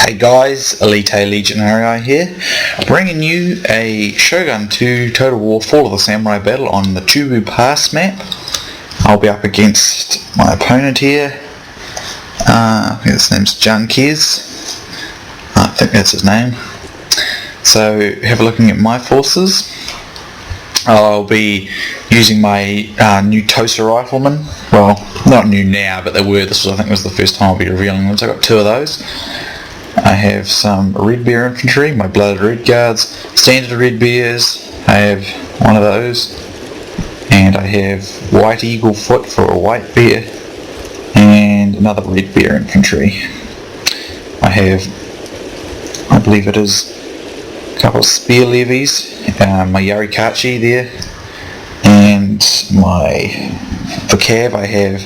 Hey guys, Elite Legionary here, bringing you a Shogun 2 Total War Fall of the Samurai battle on the Chubu Pass map. I'll be up against my opponent here. I think his name's Janekcz. I think that's his name. So, have a looking at my forces. I'll be using my new Tosa Riflemen. Well, not new now, but they were. I think was the first time I'll be revealing them. So I got two of those. I have some Red Bear Infantry, my Blooded Red Guards, Standard Red Bears, I have one of those, and I have White Eagle Foot for a White Bear, and another Red Bear Infantry. I have, I believe it is, a couple of Spear Levies, my Yarikachi there, and for Cav I have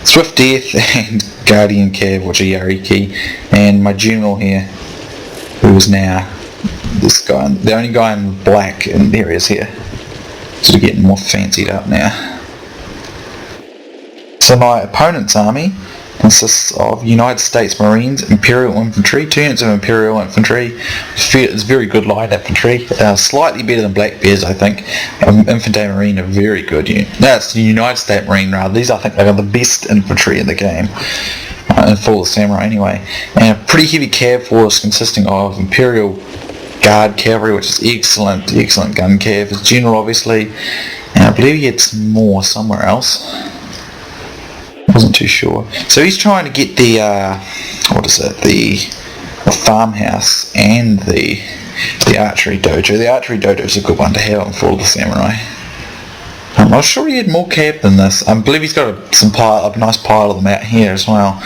Swift Death and Guardian Cav, which are Yariki, and my general here, who is now this guy, the only guy in black in the areas here. So we're getting more fancied up now. So my opponent's army consists of United States Marines, Imperial Infantry, 2 units of Imperial Infantry. It's very good light infantry, slightly better than Black Bears I think. Infantry Marine are very good. That's the United States Marine rather. These I think are the best infantry in the game. In Fall of the Samurai anyway. And a pretty heavy cav force consisting of Imperial Guard Cavalry, which is excellent gun cav. His general obviously, and I believe he had some more somewhere else. Wasn't too sure. So he's trying to get the the farmhouse and the archery dojo. The archery dojo is a good one to have on Fall of the Samurai. I was sure he had more cav than this. I believe he's got a nice pile of them out here as well,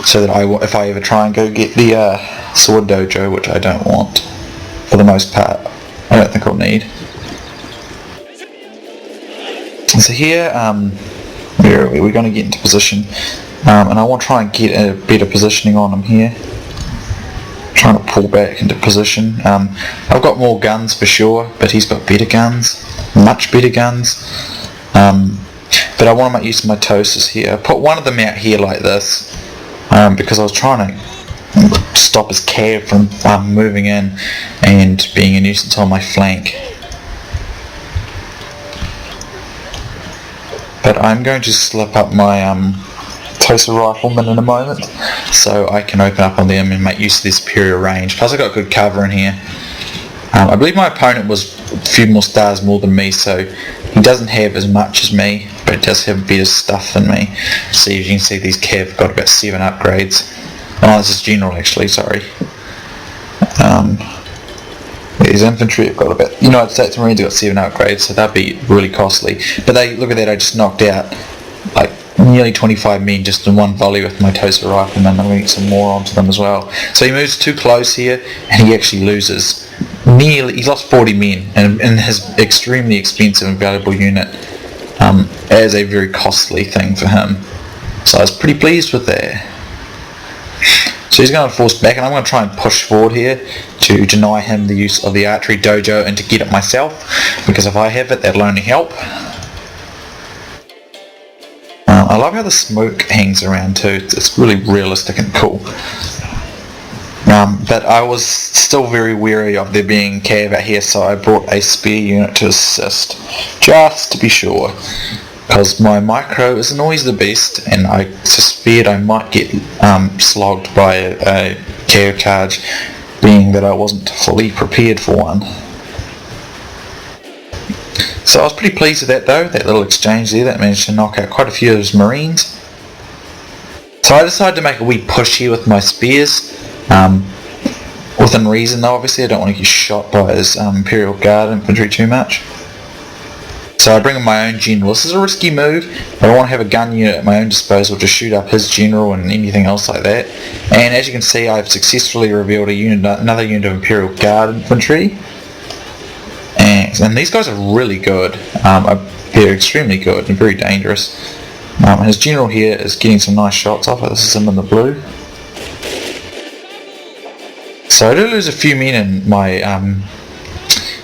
so that if I ever try and go get the sword dojo, which I don't want for the most part, I don't think I'll need. So here, where are we? We're going to get into position, and I want to try and get a better positioning on him here. Trying to pull back into position. I've got more guns for sure, but he's got better guns, much better guns. But I want to make use of my Tosas here. I put one of them out here like this because I was trying to stop his cav from moving in and being a nuisance on my flank. But I'm going to slip up my Tosa Riflemen in a moment, so I can open up on them and make use of their superior range. Plus I got good cover in here. I believe my opponent was a few more stars more than me, so he doesn't have as much as me, but he does have better stuff than me. So as you can see, these cav have got about 7 upgrades. Oh, this is general actually, sorry. These infantry have got about, United States Marines have got 7 upgrades, so that'd be really costly. But look at that, I just knocked out like nearly 25 men just in one volley with my Tosa Riflemen. I'm going to get some more onto them as well. So he moves too close here, and he actually loses. He's lost 40 men, and his extremely expensive and valuable unit as a very costly thing for him. So I was pretty pleased with that. So he's going to force back, and I'm going to try and push forward here to deny him the use of the archery dojo and to get it myself, because if I have it, that'll only help. I love how the smoke hangs around too. It's really realistic and cool. But I was still very wary of there being cav out here, so I brought a spear unit to assist, just to be sure, because my micro isn't always the best, and I suspect I might get slogged by a cav charge, being that I wasn't fully prepared for one. So I was pretty pleased with that though, that little exchange there. That managed to knock out quite a few of his marines. So I decided to make a wee push here with my spears. Within reason though, obviously I don't want to get shot by his Imperial Guard infantry too much. So I bring in my own general. This is a risky move, but I want to have a gun unit at my own disposal to shoot up his general and anything else like that. And as you can see, I've successfully revealed another unit of Imperial Guard infantry. And these guys are really good. They're extremely good and very dangerous. His general here is getting some nice shots off it. This is him in the blue. So I do lose a few men in my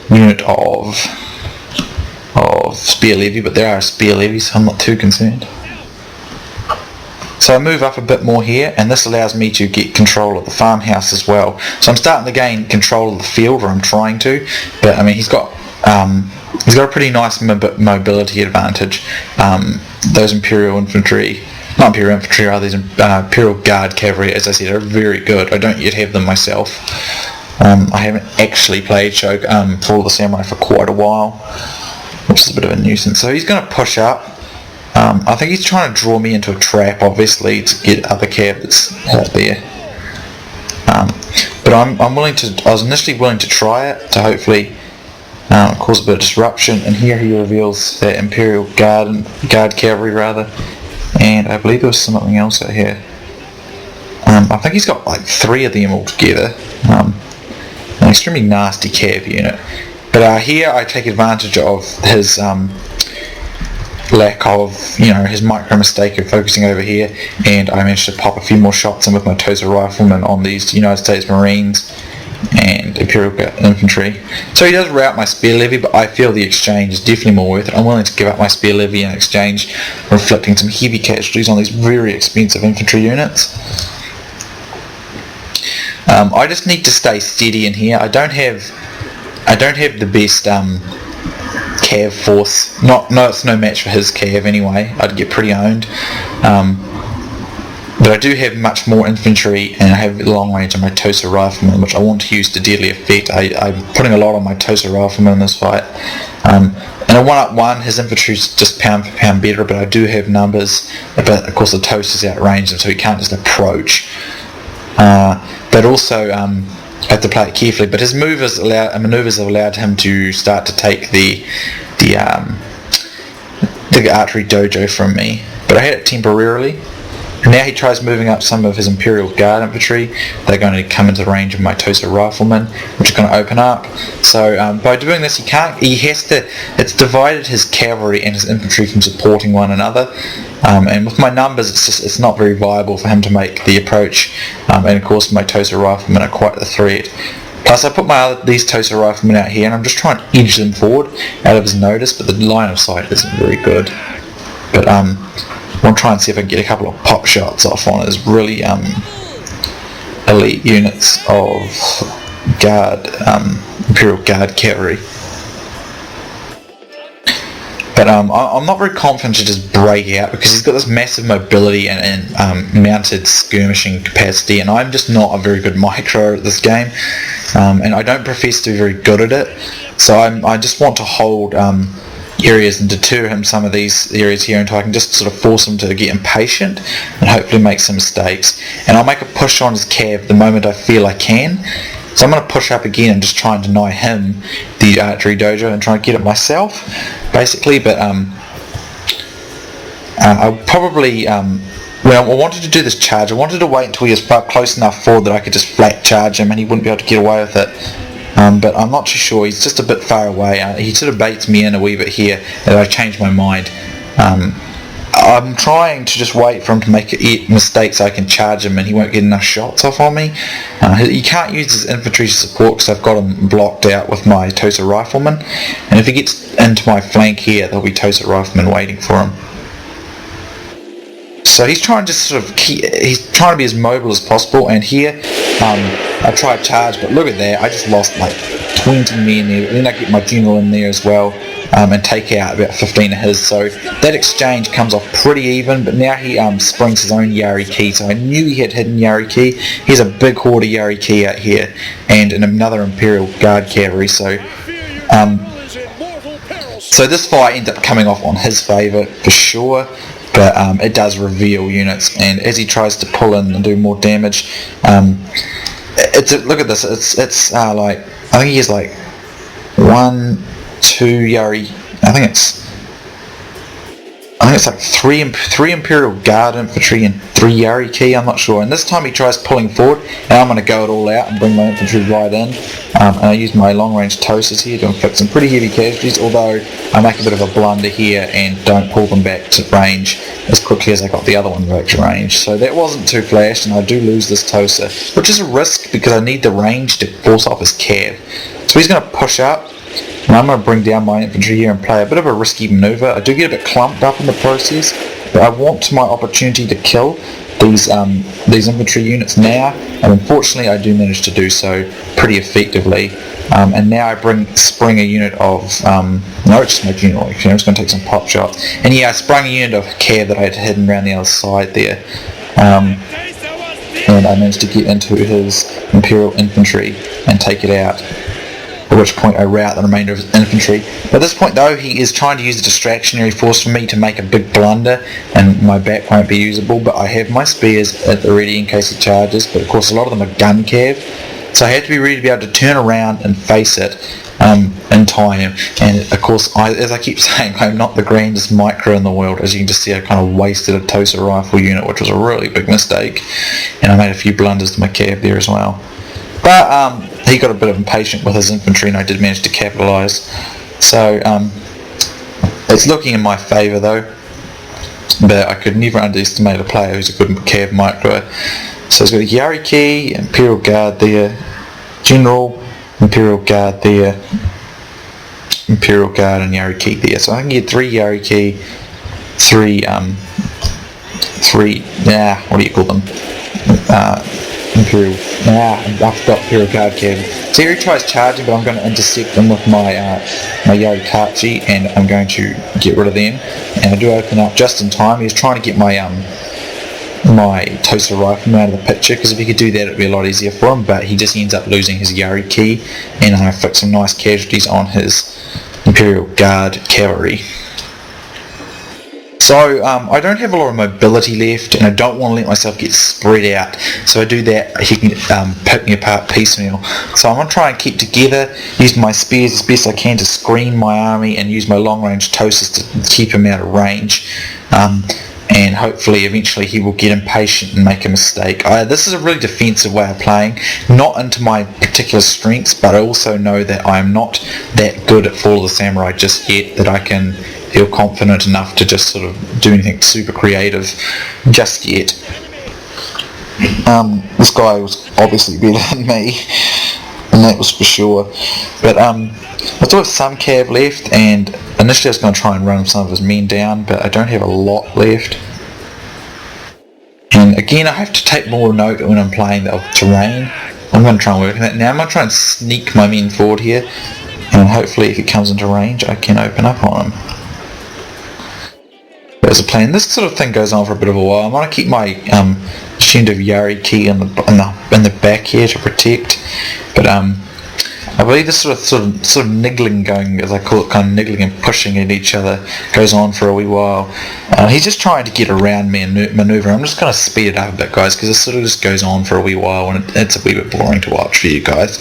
unit of Spear Levy, but there are Spear Levies, so I'm not too concerned. So So I move up a bit more here, and this allows me to get control of the farmhouse as well. So I'm starting to gain control of the field, or I'm trying to, but I mean he's got a pretty nice mobility advantage. Those Imperial infantry, not Imperial infantry, are these Imperial Guard cavalry, as I said, are very good. I don't yet have them myself. I haven't actually played Shogun for all the Samurai for quite a while, which is a bit of a nuisance. So he's going to push up. I think he's trying to draw me into a trap, obviously, to get other cav that's out there. But I was initially willing to try it to hopefully cause a bit of disruption. And here he reveals that Imperial Guard cavalry rather, and I believe there was something else out here. I think he's got like 3 of them all together. An extremely nasty cav unit. But here I take advantage of his lack of, his micro mistake of focusing over here, and I managed to pop a few more shots in with my Tosa riflemen on these United States Marines and Imperial Infantry. So he does rout my spear levy, but I feel the exchange is definitely more worth it. I'm willing to give up my spear levy in exchange for inflicting some heavy casualties on these very expensive infantry units. I just need to stay steady in here. I don't have the best cav force. It's no match for his cav anyway. I'd get pretty owned. But I do have much more infantry, and I have long range on my Tosa riflemen, which I want to use to deadly effect. I'm putting a lot on my Tosa riflemen in this fight. In a 1-up-1, his infantry is just pound for pound better, but I do have numbers. But of course the Tosa's outranged him, so he can't just approach. But also I have to play it carefully. But his maneuvers have allowed him to start to take the archery dojo from me. But I had it temporarily. And now he tries moving up some of his Imperial Guard infantry. They're going to come into the range of my Tosa riflemen, which are going to open up. So by doing this, it's divided his cavalry and his infantry from supporting one another. And with my numbers, it's not very viable for him to make the approach. And of course, my Tosa riflemen are quite the threat. Plus, I put these Tosa riflemen out here, and I'm just trying to edge them forward out of his notice, but the line of sight isn't very good. But I'll try and see if I can get a couple of pop shots off on his really elite units of Imperial Guard cavalry. But I'm not very confident to just break out, because he's got this massive mobility and mounted skirmishing capacity, and I'm just not a very good micro at this game, and I don't profess to be very good at it. So I just want to hold areas and deter him some of these areas here until I can just sort of force him to get impatient and hopefully make some mistakes. And I'll make a push on his cav the moment I feel I can. So I'm going to push up again and just try and deny him the archery dojo and try and get it myself, basically. But I probably, when I wanted to do this charge, I wanted to wait until he was close enough forward that I could just flat charge him and he wouldn't be able to get away with it. But I'm not too sure. He's just a bit far away. He sort of baits me in a wee bit here, and I changed my mind. I'm trying to just wait for him to make mistakes so I can charge him and he won't get enough shots off on me. He can't use his infantry to support because I've got him blocked out with my Tosa riflemen, and if he gets into my flank here, there'll be Tosa riflemen waiting for him. So he's trying to he's trying to be as mobile as possible, and here I try to charge, but look at that, I just lost like 20 men there. Then I get my general in there as well, and take out about 15 of his. So that exchange comes off pretty even, but now he springs his own Yari key. So I knew he had hidden Yari key. Here's a big horde of Yari key out here, and another Imperial Guard cavalry. So this fight ends up coming off on his favour for sure. But it does reveal units, and as he tries to pull in and do more damage, look at this. It's like, I think he has like 1, 2 Yari. I think it's like 3 Imperial Guard infantry and 3 Yari key. I'm not sure. And this time he tries pulling forward, and I'm going to go it all out and bring my infantry right in. And I use my long range Tosas here to inflict some pretty heavy casualties, although I make a bit of a blunder here and don't pull them back to range as quickly as I got the other one back to range. So that wasn't too flash, and I do lose this Tosa, which is a risk because I need the range to force off his cav. So he's going to push up, and I'm going to bring down my infantry here and play a bit of a risky maneuver. I do get a bit clumped up in the process, but I want my opportunity to kill, these infantry units now, and unfortunately I do manage to do so pretty effectively. And now I spring a unit of no, it's just my general. I'm just going to take some pop shots. And yeah, I sprung a unit of cav that I had hidden around the other side there. And I managed to get into his Imperial infantry and take it out, at which point I rout the remainder of his infantry. At this point though, he is trying to use a distractionary force for me to make a big blunder, and my back won't be usable, but I have my spears at the ready in case he charges, but of course a lot of them are gun cav, so I have to be ready to be able to turn around and face it in time. And of course, as I keep saying, I'm not the grandest micro in the world. As you can just see, I kind of wasted a Tosa rifle unit, which was a really big mistake, and I made a few blunders to my cav there as well. But he got a bit impatient with his infantry, and I did manage to capitalise. So it's looking in my favour though, but I could never underestimate a player who's a good cav micro. So he's got a Yariki, Imperial Guard there, General, Imperial Guard there, Imperial Guard and Yariki there. So I can get 3 Yariki, 3 what do you call them? I forgot Imperial Guard cav. So here he tries charging, but I'm going to intercept them with my Yarikachi, and I'm going to get rid of them. And I do open up just in time. He's trying to get my my Tosa rifleman out of the picture, because if he could do that it would be a lot easier for him, but he just ends up losing his Yariki, and I fix some nice casualties on his Imperial Guard cavalry. So I don't have a lot of mobility left, and I don't want to let myself get spread out, so I do that, he can pick me apart piecemeal. So I'm going to try and keep together, use my spears as best I can to screen my army, and use my long range Tosas to keep him out of range. And hopefully eventually he will get impatient and make a mistake. This is a really defensive way of playing, not into my particular strengths, but I also know that I am not that good at Fall of the Samurai just yet that I can feel confident enough to just sort of do anything super creative just yet. This guy was obviously better than me, and that was for sure. But I still have some cav left, and initially I was going to try and run some of his men down, but I don't have a lot left. And again, I have to take more note when I'm playing of terrain. I'm going to try and work on that. Now I'm going to try and sneak my men forward here, and hopefully if he comes into range I can open up on him. There's a plan. This sort of thing goes on for a bit of a while. I'm going to keep my Shield of Yariki in the back here to protect, but I believe this sort of niggling going, as I call it, kind of niggling and pushing at each other, goes on for a wee while. He's just trying to get around me and manoeuvre. I'm just going to speed it up a bit, guys, because this sort of just goes on for a wee while, and it's a wee bit boring to watch for you guys.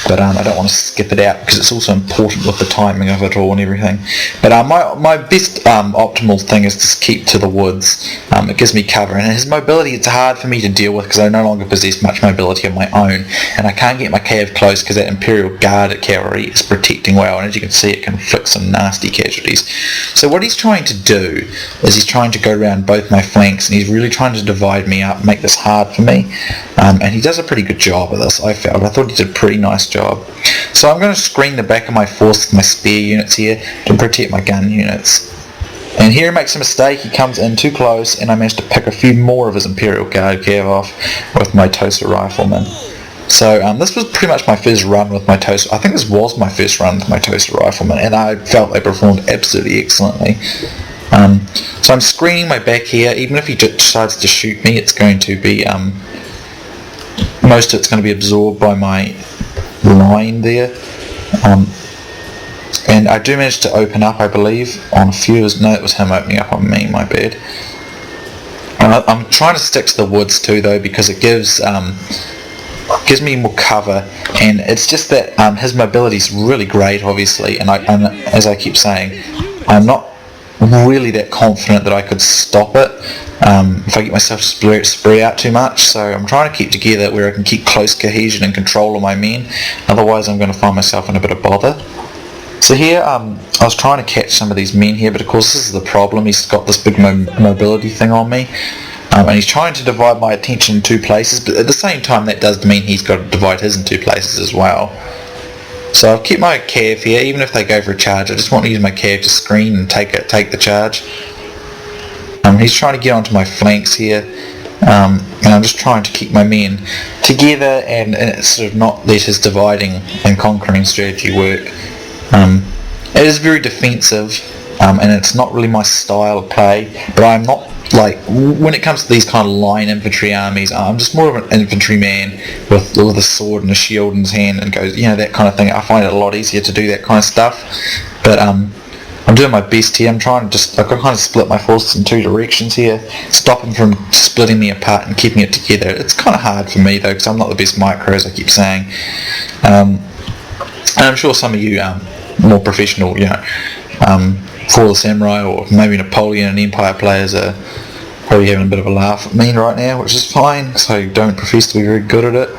But I don't want to skip it out, because it's also important with the timing of it all and everything. But my best optimal thing is to keep to the woods. It gives me cover, and his mobility, it's hard for me to deal with because I no longer possess much mobility of my own, and I can't get my cav close because that Imperial Guard cavalry is protecting well, and as you can see it can inflict some nasty casualties. So what he's trying to do is he's trying to go around both my flanks, and he's really trying to divide me up, make this hard for me, and he does a pretty good job of this. I thought he did a pretty nice job. So I'm going to screen the back of my force with my spear units here to protect my gun units. And here he makes a mistake, he comes in too close, and I managed to pick a few more of his Imperial Guard cav off with my Tosa riflemen. So this was pretty much my first run with my Tosa. I think this was my first run with my Tosa riflemen, and I felt they performed absolutely excellently. So I'm screening my back here. Even if he decides to shoot me, it's going to be most of it's going to be absorbed by my line there. And I do manage to open up, I believe, on a few. No, it was him opening up on me, my bad. I'm trying to stick to the woods too, though, because it gives me more cover, and it's just that his mobility is really great, obviously, and as I keep saying, I'm not really that confident that I could stop it if I get myself spread out too much. So I'm trying to keep together where I can keep close cohesion and control of my men, otherwise I'm going to find myself in a bit of bother. So here, I was trying to catch some of these men here, but of course this is the problem. He's got this big mobility thing on me, and he's trying to divide my attention in two places, but at the same time that does mean he's got to divide his in two places as well. So I've kept my cav here, even if they go for a charge. I just want to use my cav to screen and take the charge. He's trying to get onto my flanks here, and I'm just trying to keep my men together and sort of not let his dividing and conquering strategy work. It is very defensive, and it's not really my style of play, but I'm not, like, when it comes to these kind of line infantry armies, I'm just more of an infantryman with a sword and a shield in his hand and goes, that kind of thing. I find it a lot easier to do that kind of stuff, but I'm doing my best here. I'm trying to I've got to kind of split my forces in two directions here, stop them from splitting me apart and keeping it together. It's kind of hard for me though, because I'm not the best micro, as I keep saying, and I'm sure some of you more professional, For the Samurai or maybe Napoleon and Empire players are probably having a bit of a laugh at me right now, which is fine, so I don't profess to be very good at it.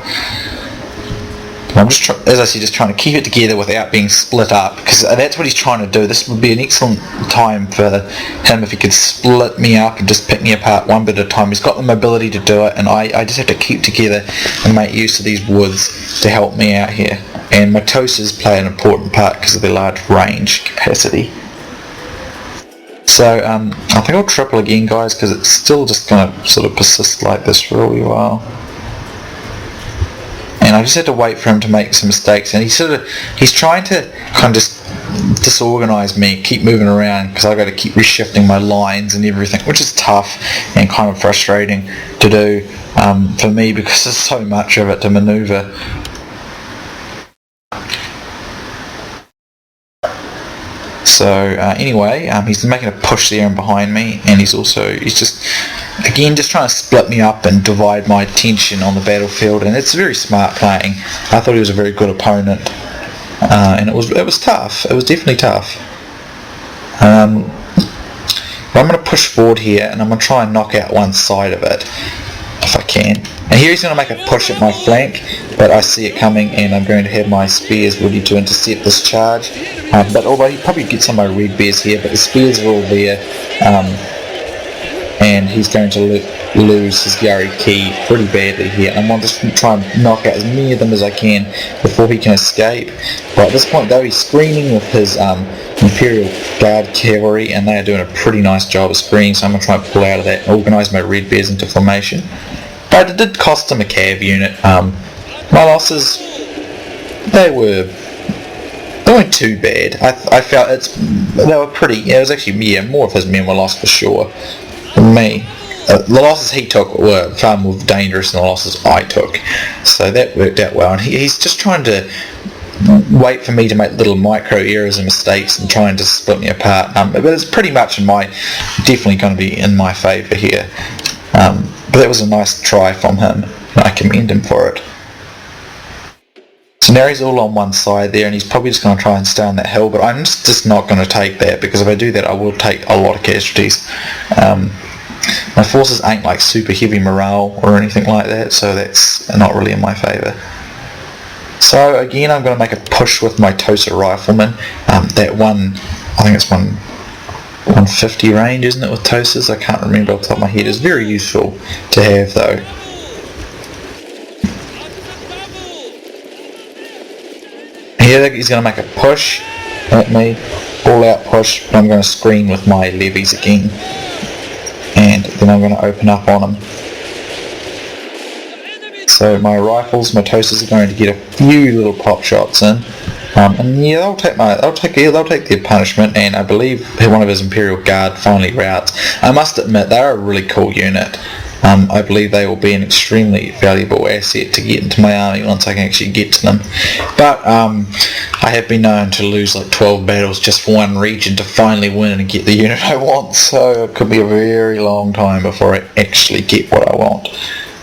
I'm just, as I said, just trying to keep it together without being split up, because that's what he's trying to do. This would be an excellent time for him if he could split me up and just pick me apart one bit at a time. He's got the mobility to do it, and I just have to keep together and make use of these woods to help me out here. And my toasters play an important part because of their large range capacity. So I think I'll triple again, guys, because it's still just going to sort of persist like this for a wee while. And I just had to wait for him to make some mistakes, and he's trying to kind of just disorganise me, keep moving around, because I've got to keep reshifting my lines and everything, which is tough and kind of frustrating to do for me, because there's so much of it to manoeuvre. So anyway, he's making a push there and behind me, and he's just trying to split me up and divide my attention on the battlefield, and it's very smart playing. I thought he was a very good opponent, and it was tough. It was definitely tough. But I'm going to push forward here, and I'm going to try and knock out one side of it if I can. And here he's going to make a push at my flank, but I see it coming, and I'm going to have my spears ready to intercept this charge. But although he probably gets some of my red bears here, but the spears are all there, and he's going to lose his Yari key pretty badly here. And I'm going to just try and knock out as many of them as I can before he can escape. But at this point though, he's screening with his Imperial Guard cavalry, and they are doing a pretty nice job of screening, so I'm going to try and pull out of that and organise my red bears into formation. But it did cost him a cav unit. My losses, they weren't too bad. I felt they were pretty. It was actually more of his men were lost for sure than me. The losses he took were far more dangerous than the losses I took, so that worked out well. And he's just trying to wait for me to make little micro errors and mistakes and trying to split me apart. But it's pretty much definitely going to be in my favour here. But that was a nice try from him, and I commend him for it. So now he's all on one side there, and he's probably just going to try and stay on that hill, but I'm just not going to take that, because if I do that I will take a lot of casualties. My forces ain't like super heavy morale or anything like that, so that's not really in my favour. So again, I'm going to make a push with my Tosa rifleman. That one, I think it's 150 range, isn't it, with Tosas? I can't remember off the top of my head. It's very useful to have though. Here he's going to make a push at me, all out push, but I'm going to screen with my levies again, and then I'm going to open up on him. So my rifles, my Tosas are going to get a few little pop shots in, and yeah, they'll take their punishment, and I believe one of his Imperial Guard finally routs. I must admit, they're a really cool unit. I believe they will be an extremely valuable asset to get into my army once I can actually get to them. But I have been known to lose like 12 battles just for one region to finally win and get the unit I want, so it could be a very long time before I actually get what I want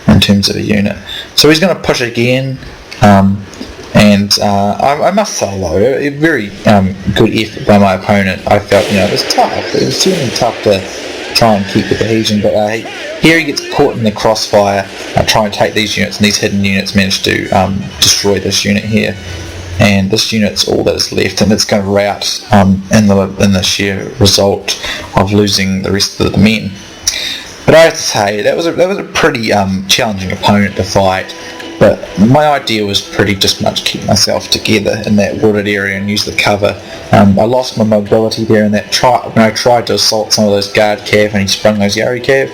in terms of a unit. So he's going to push again, and I must say though, a very good effort by my opponent. I felt, it was tough. It was certainly tough to try and keep the cohesion, but here he gets caught in the crossfire. I try and take these units, and these hidden units manage to destroy this unit here, and this unit's all that is left, and it's going to rout in the sheer result of losing the rest of the men. But I have to say, that was a pretty challenging opponent to fight. But my idea was pretty just much keep myself together in that wooded area and use the cover. I lost my mobility there in that when I tried to assault some of those guard cav and he sprung those Yari cav.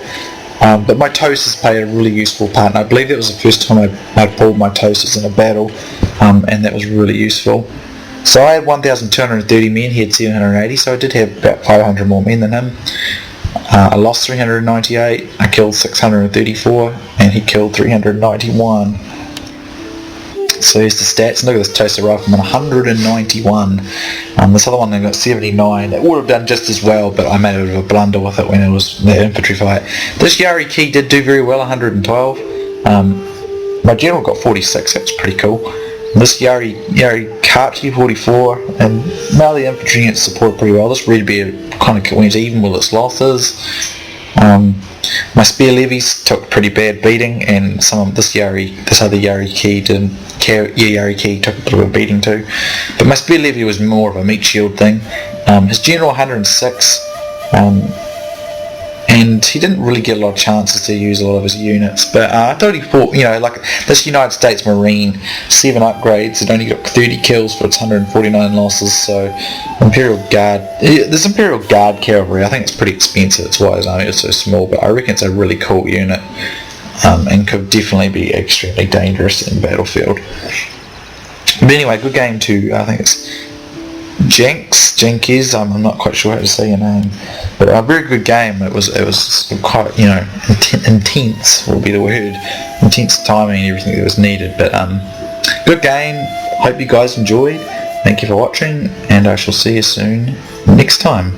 But my toasters played a really useful part, and I believe that was the first time I pulled my toasters in a battle, and that was really useful. So I had 1,230 men, he had 780, so I did have about 500 more men than him. I lost 398, I killed 634, and he killed 391. So here's the stats. Look at this toaster rifleman, 191. This other one I got 79. It would have done just as well, but I made a bit of a blunder with it when it was in the infantry fight. This Yari key did do very well, 112. My general got 46, that's pretty cool. This Yari Kachi 44, and now the infantry units supported pretty well. This Red Bear kind of went even with its losses. My spear levies took pretty bad beating, and this other Yari key Yari key took a bit of a beating too. But my spear levy was more of a meat shield thing. His general 106, and he didn't really get a lot of chances to use a lot of his units. But I thought he fought, like this United States Marine, 7 upgrades, it only got 30 kills for its 149 losses. So Imperial Guard, this Imperial Guard cavalry, I think it's pretty expensive. That's why his army is so small. But I reckon it's a really cool unit, and could definitely be extremely dangerous in battlefield. But anyway, good game to, I think it's Janekcz, I'm not quite sure how to say your name, but a very good game. It was quite, intense will be the word, intense timing and everything that was needed, but good game. Hope you guys enjoyed. Thank you for watching, and I shall see you soon next time.